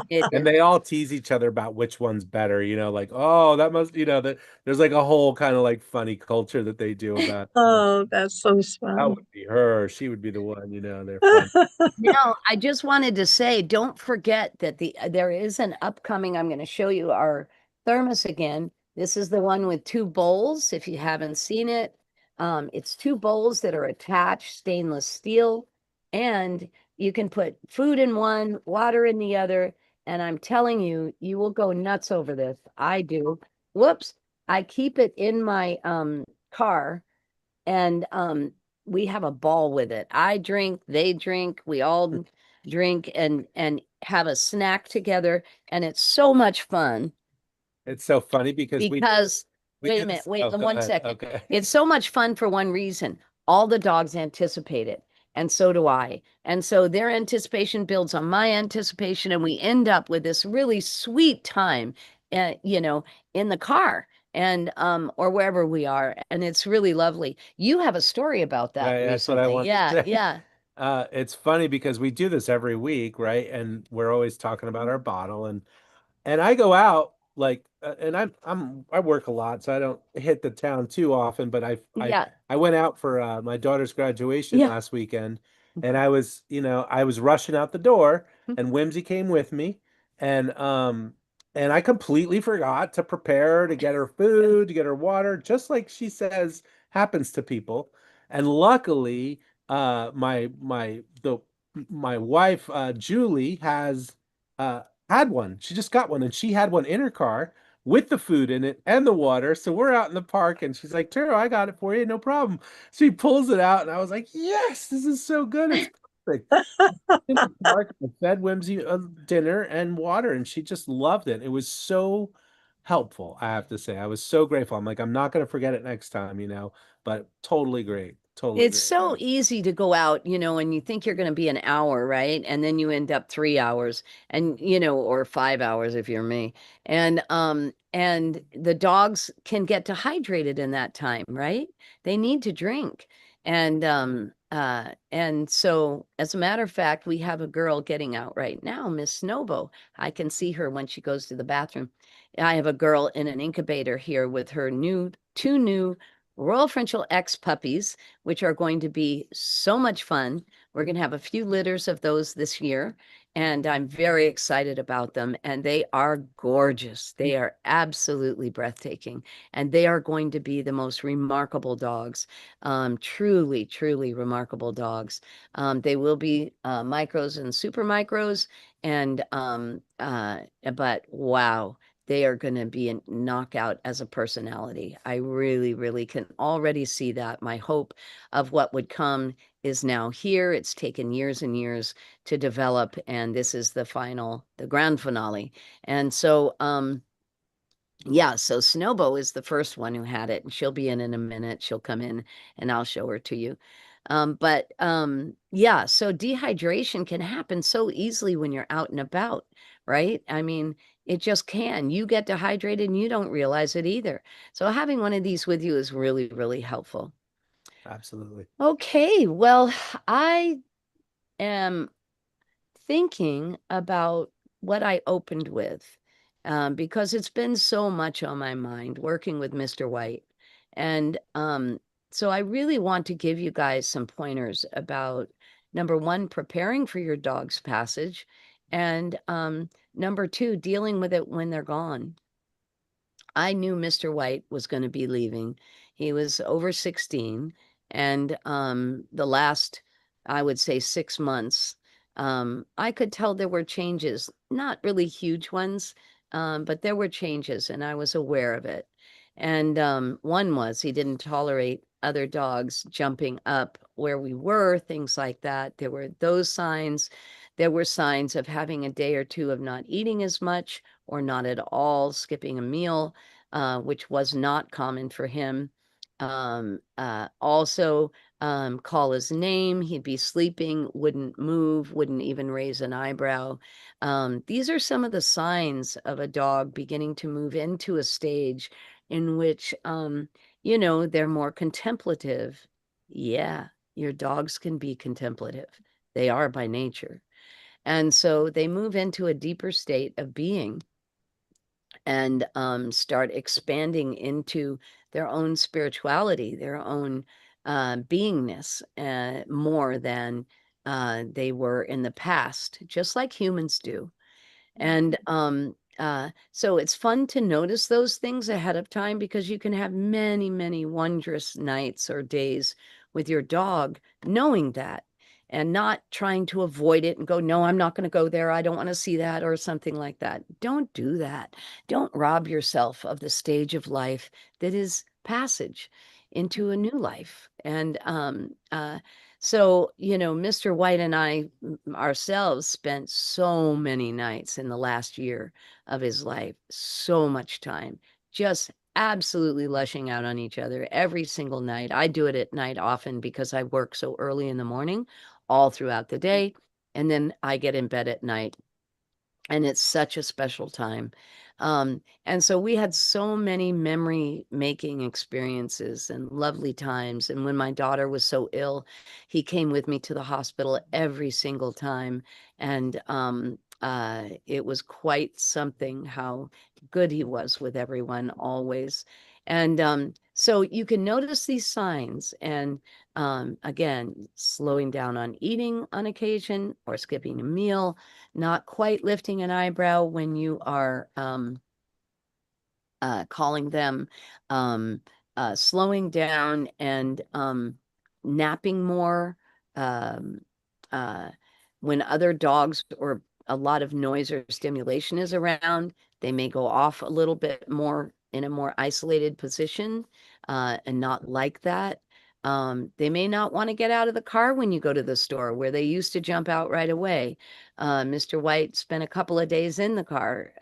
It And is. they all tease each other about which one's better, like, oh, that must, that there's like a whole kind of like funny culture that they do about Oh, that's so that fun. would be her. She would be the one, they're fun. Now, I just wanted to say, don't forget that there is an upcoming, I'm going to show you our thermos again. This is the one with 2 bowls, if you haven't seen it. It's 2 bowls that are attached, stainless steel, and you can put food in one, water in the other, and I'm telling you, you will go nuts over this. I do. Whoops. I keep it in my car, and we have a ball with it. I drink, they drink, we all drink and have a snack together, and it's so much fun It's so funny because we because we wait do a minute, this. wait Oh, go one ahead. second. Okay. It's so much fun for one reason. All the dogs anticipate it, and so do I. And so their anticipation builds on my anticipation, and we end up with this really sweet time, in the car. and or wherever we are, and it's really lovely. You have a story about that Yeah, that's what I recently. want to Yeah, say. yeah. It's funny because we do this every week, right? And we're always talking about our bottle, and I go out like, and I work a lot, so I don't hit the town too often. But Yeah. I went out for my daughter's graduation Yeah. last weekend, and I was rushing out the door, and Whimsy came with me, and um and I completely forgot to prepare to get her food, to get her water, just like she says happens to people. And luckily, my wife Julie has had one. She just got one, and she had one in her car with the food in it and the water. So we're out in the park, and she's like, "Turo, I got it for you, no problem." She pulls it out, and I was like, "Yes, this is so good. It's perfect." In the park, I fed Whimsy dinner and water, and she just loved it. It was so helpful, I have to say. I was so grateful. I'm like, I'm not going to forget it next time, but totally great. Totally It's great. so easy to go out, and you think you're going to be an hour, right? And then you end up 3 hours and, or 5 hours if you're me. And the dogs can get dehydrated in that time, right? They need to drink. And so as a matter of fact, we have a girl getting out right now, Miss Snowbo. I can see her when she goes to the bathroom. I have a girl in an incubator here with her two new Royal Frenchel X puppies, which are going to be so much fun. We're going to have a few litters of those this year, and I'm very excited about them. And they are gorgeous. They are absolutely breathtaking, and they are going to be the most remarkable dogs. Truly, truly remarkable dogs. They will be micros and super micros, and but wow, they are going to be a knockout as a personality. I really, really can already see that. My hope of what would come is now here. It's taken years and years to develop, and this is the grand finale. And so, yeah, so Snowbo is the first one who had it, and she'll be in a minute. She'll come in, and I'll show her to you. Yeah, so dehydration can happen so easily when you're out and about, right? I mean, it just can. You get dehydrated and you don't realize it either. So having one of these with you is really, really helpful. Absolutely. Okay, well, I am thinking about what I opened with, because it's been so much on my mind working with Mr. White. And so I really want to give you guys some pointers about number one, preparing for your dog's passage, and number two, dealing with it when they're gone. I knew Mr. White was going to be leaving. He was over 16, and the last, I would say, 6 months, I could tell there were changes, not really huge ones, but there were changes, and I was aware of it. And one was he didn't tolerate other dogs jumping up where we were, things like that. There were those signs. There were signs of having a day or two of not eating as much or not at all, skipping a meal, which was not common for him. Also, call his name. He'd be sleeping, wouldn't move, wouldn't even raise an eyebrow. These are some of the signs of a dog beginning to move into a stage in which, they're more contemplative. Yeah, your dogs can be contemplative. They are by nature. And so they move into a deeper state of being and start expanding into their own spirituality, their own beingness, more than they were in the past, just like humans do. And so it's fun to notice those things ahead of time because you can have many, many wondrous nights or days with your dog knowing that and not trying to avoid it and go, no, I'm not going to go there. I don't want to see that or something like that. Don't do that. Don't rob yourself of the stage of life that is passage into a new life. And so, Mr. White and I ourselves spent so many nights in the last year of his life, so much time, just absolutely lushing out on each other every single night. I do it at night often because I work so early in the morning, all throughout the day, and then I get in bed at night. and it's such a special time. And so we had so many memory making experiences and lovely times. And when my daughter was so ill, he came with me to the hospital every single time. And it was quite something how good he was with everyone always. And so you can notice these signs. And again, slowing down on eating on occasion or skipping a meal, not quite lifting an eyebrow when you are calling them, um, slowing down and napping more. Um, uh, when other dogs or a lot of noise or stimulation is around, they may go off a little bit more in a more isolated position and not like that. They may not want to get out of the car when you go to the store where they used to jump out right away. Mr. White spent a couple of days in the car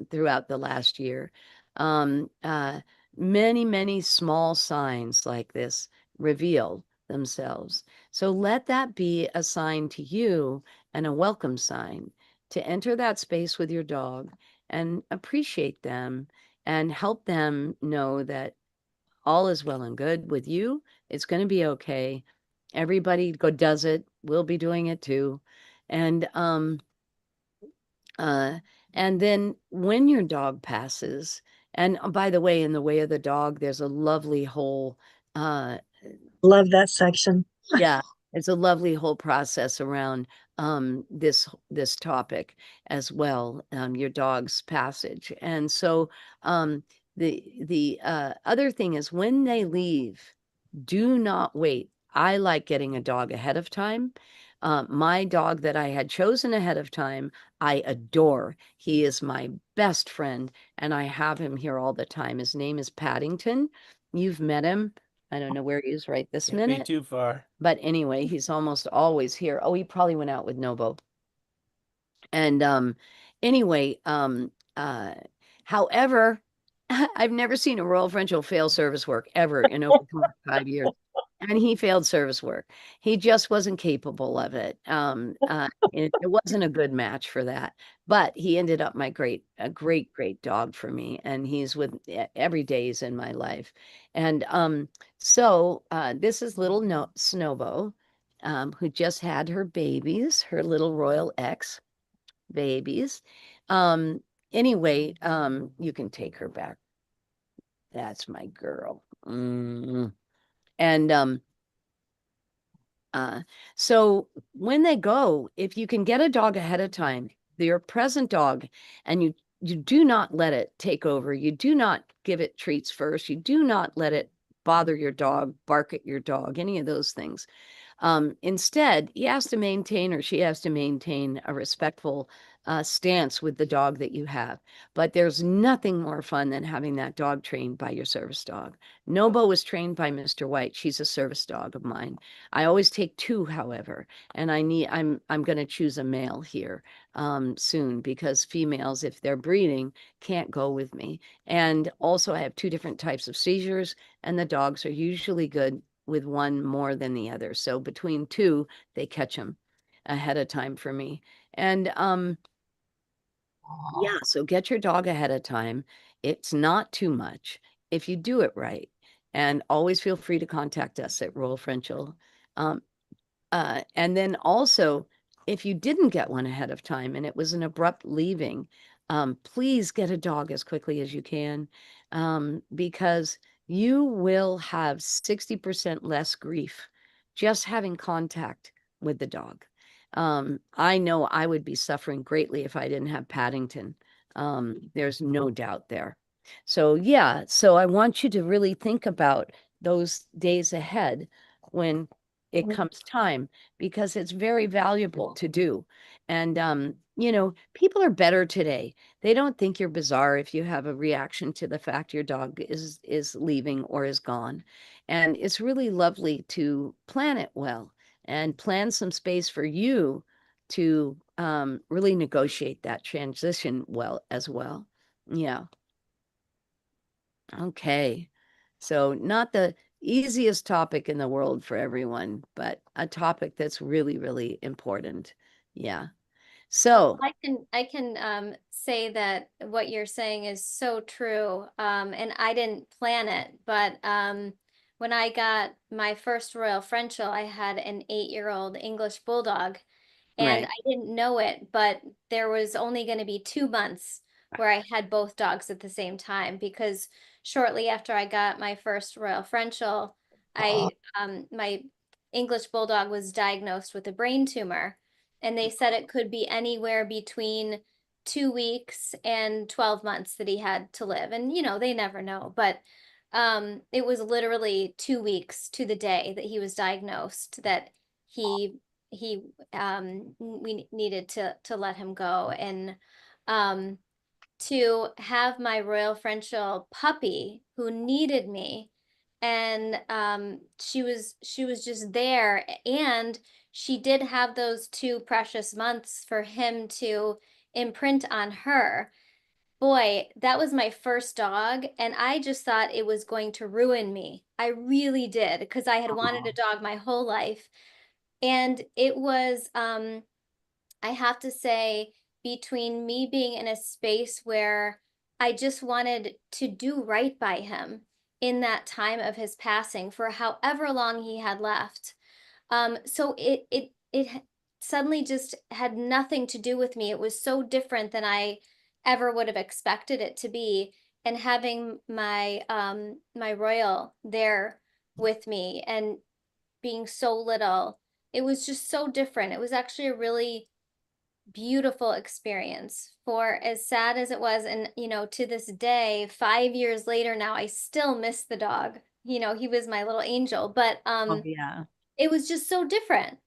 throughout the last year. Um, uh, Many, many small signs like this reveal themselves. So let that be a sign to you and a welcome sign to enter that space with your dog and appreciate them and help them know that all is well and good with you. It's going to be okay. Everybody does it. We'll be doing it too. And uh, and then when your dog passes, and by the way, in the way of the dog, there's a lovely whole, uh, Love that section. yeah, it's a lovely whole process around this topic as well, your dog's passage. And so the other thing is when they leave, do not wait. I like getting a dog ahead of time. My dog that I had chosen ahead of time, I adore. He is my best friend, and I have him here all the time. His name is Paddington. You've met him. I don't know where he is right this Can't be minute, too far. but anyway, he's almost always here. Oh, he probably went out with Nobo. And anyway, uh, however, I've never seen a Royal Frenchel fail service work ever in over 25 years. And he failed service work. He just wasn't capable of it. It wasn't a good match for that. But he ended up a great dog for me. And he's with every day he's in my life. And so this is little Snowbo, who just had her babies, her little Royal X babies. Um, anyway, you can take her back. That's my girl. And so when they go, if you can get a dog ahead of time, your present dog, and you do not let it take over. You do not give it treats first. You do not let it bother your dog, bark at your dog, any of those things. Instead, he has to maintain or she has to maintain a respectful stance with the dog that you have. But there's nothing more fun than having that dog trained by your service dog. Nobo was trained by Mr. White. She's a service dog of mine. I always take two, however, and I'm going to choose a male here soon because females, if they're breeding, can't go with me. And also, I have two different types of seizures, and the dogs are usually good with one more than the other. So between two, they catch them ahead of time for me. And yeah, so get your dog ahead of time. It's not too much if you do it right. And always feel free to contact us at Royal Frenchel. Um, and then also, if you didn't get one ahead of time and it was an abrupt leaving, please get a dog as quickly as you can, because you will have 60% less grief just having contact with the dog. I know I would be suffering greatly if I didn't have Paddington. There's no doubt there. So, yeah, so I want you to really think about those days ahead when it comes time, because it's very valuable to do. And people are better today. They don't think you're bizarre if you have a reaction to the fact your dog is leaving or is gone. And it's really lovely to plan it well and plan some space for you to really negotiate that transition well as well. Yeah. Okay. So not the easiest topic in the world for everyone, but a topic that's really, really important. Yeah. So, I can say that what you're saying is so true. And I didn't plan it, but when I got my first Royal Frenchel, I had an 8-year-old English Bulldog, and right. I didn't know it, but there was only going to be 2 months where I had both dogs at the same time, because shortly after I got my first Royal Frenchel, my English Bulldog was diagnosed with a brain tumor, and they said it could be anywhere between 2 weeks and 12 months that he had to live. And, they never know, but it was literally 2 weeks to the day that he was diagnosed that he we needed to let him go. And um to have my Royal Frenchel puppy who needed me, and she was just there, and she did have those 2 precious months for him to imprint on her. Boy, that was my first dog, and I just thought it was going to ruin me. I really did, because I had wanted a dog my whole life. And it was, I have to say, between me being in a space where I just wanted to do right by him in that time of his passing for however long he had left. So it suddenly just had nothing to do with me. It was so different than I ever would have expected it to be. And having my Royal there with me and being so little, it was just so different. It was actually a really beautiful experience, for as sad as it was. And, to this day, 5 years later now, I still miss the dog. He was my little angel, but Oh, yeah. it was just so different.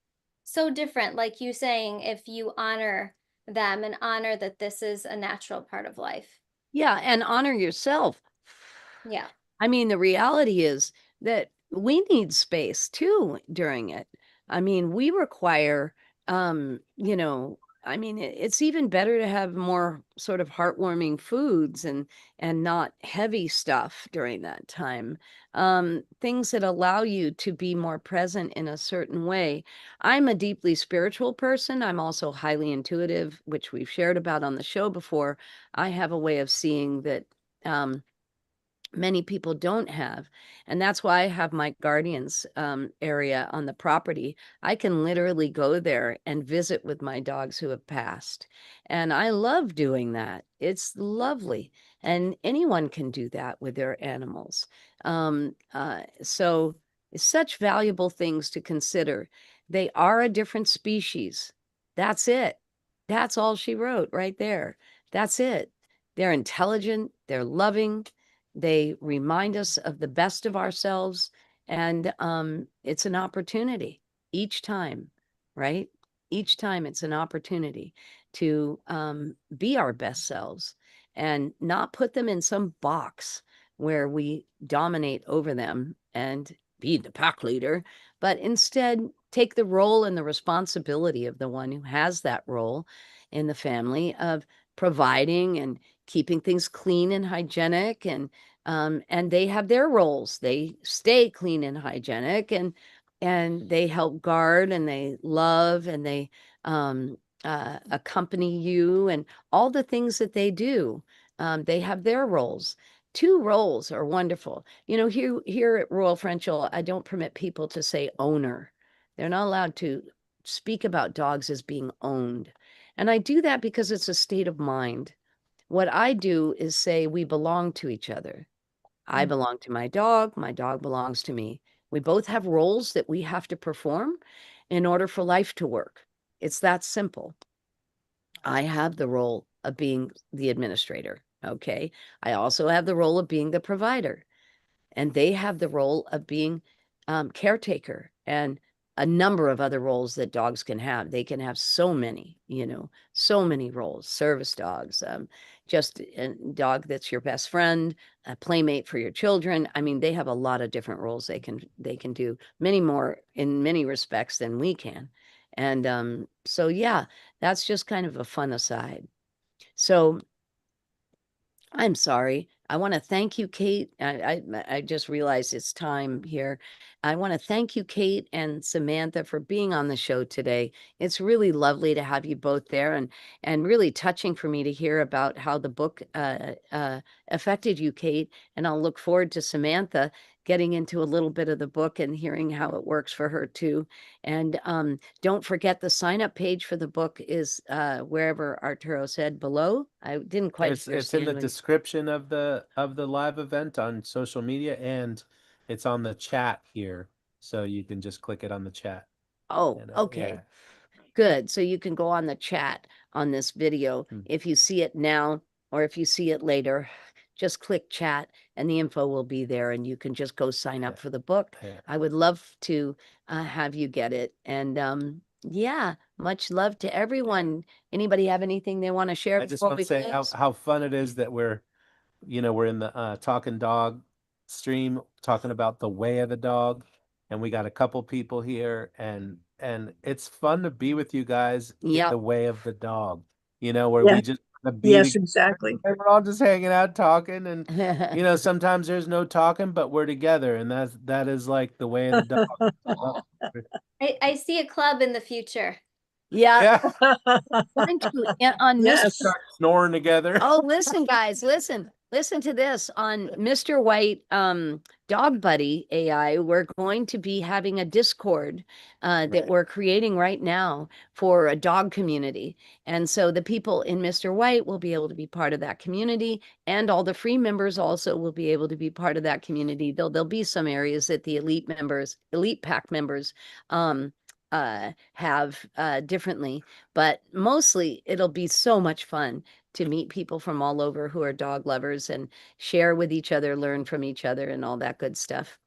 So different, like you saying, if you honor them and honor that this is a natural part of life. Yeah, and honor yourself. Yeah. I mean, the reality is that we need space too during it. I mean, we require, you know, I mean, it's even better to have more sort of heartwarming foods and not heavy stuff during that time. Things that allow you to be more present in a certain way. I'm a deeply spiritual person. I'm also highly intuitive, which we've shared about on the show before. I have a way of seeing that. Many people don't have. And that's why I have my guardians area on the property. I can literally go there and visit with my dogs who have passed. And I love doing that. It's lovely. And anyone can do that with their animals. So it's such valuable things to consider. They are a different species. That's it. That's all she wrote right there. That's it. They're intelligent, they're loving, they remind us of the best of ourselves, and it's an opportunity each time, right? Each time it's an opportunity to be our best selves and not put them in some box where we dominate over them and be the pack leader, but instead take the role and the responsibility of the one who has that role in the family of providing and keeping things clean and hygienic, and they have their roles. They stay clean and hygienic, and they help guard and they love and they accompany you and all the things that they do. They have their roles. Two roles are wonderful. Here at Royal Frenchel, I don't permit people to say owner. They're not allowed to speak about dogs as being owned. And I do that because it's a state of mind. What I do is say we belong to each other. I belong to my dog belongs to me. We both have roles that we have to perform in order for life to work. It's that simple. I have the role of being the administrator. Okay. I also have the role of being the provider, and they have the role of being caretaker and a number of other roles that dogs can have. They can have so many, so many roles. Service dogs, just a dog that's your best friend, a playmate for your children. I mean, they have a lot of different roles they can do, many more in many respects than we can. And so yeah, that's just kind of a fun aside. So I'm sorry. I want to thank you, Kate. I just realized it's time here. I want to thank you, Kate and Samantha, for being on the show today. It's really lovely to have you both there, and really touching for me to hear about how the book affected you, Kate. And I'll look forward to Samantha getting into a little bit of the book and hearing how it works for her too. And don't forget the sign up page for the book is wherever Arturo said below. I didn't quite It's in understand the when- description of the live event on social media, and it's on the chat here, so you can just click it on the chat. Oh, And, okay. yeah. Good. So you can go on the chat on this video. If you see it now or if you see it later, just click chat and the info will be there and you can just go sign up for the book. Yeah. I would love to have you get it. And yeah, much love to everyone. Anybody have anything they want to share I just before want we to say close? how fun it is that we're in the Talking Dog stream talking about the way of the dog, and we got a couple people here, and it's fun to be with you guys in Yep. the way of the dog, where Yeah. we just wanna be Yes, together, exactly. and we're all just hanging out talking, and sometimes there's no talking, but we're together, and that is like the way of the dog. I see a club in the future. Yeah. Yeah, Going to, on Mr. Yes. start snoring together. Oh, listen, guys, listen to this. On Mr. White Dog Buddy AI, we're going to be having a Discord that Right. we're creating right now for a dog community. And so the people in Mr. White will be able to be part of that community, and all the free members also will be able to be part of that community. There'll be some areas that the elite pack members have differently, but mostly it'll be so much fun to meet people from all over who are dog lovers and share with each other, learn from each other, and all that good stuff.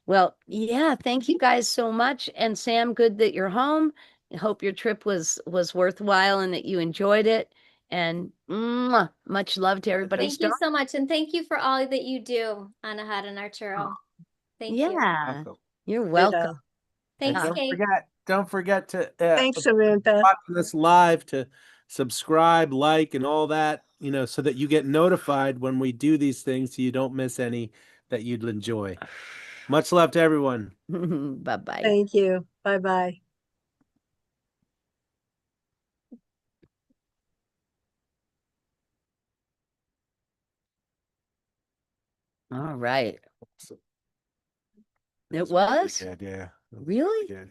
Well, yeah, thank you guys so much. And Sam, good that you're home. I hope your trip was worthwhile and that you enjoyed it. And much love to everybody's Thank you dog. so much. And thank you for all that you do, Anahata and Arturo. Thank you. Yeah, Welcome. you're Yeah. welcome. And Thanks, Kate. don't forget to Thanks, Samantha. watching this live to subscribe, like, and all that, so that you get notified when we do these things, so you don't miss any that you'd enjoy. Much love to everyone. Bye-bye. Thank you. Bye-bye. All right. So- It was? Yeah. Really? Yeah.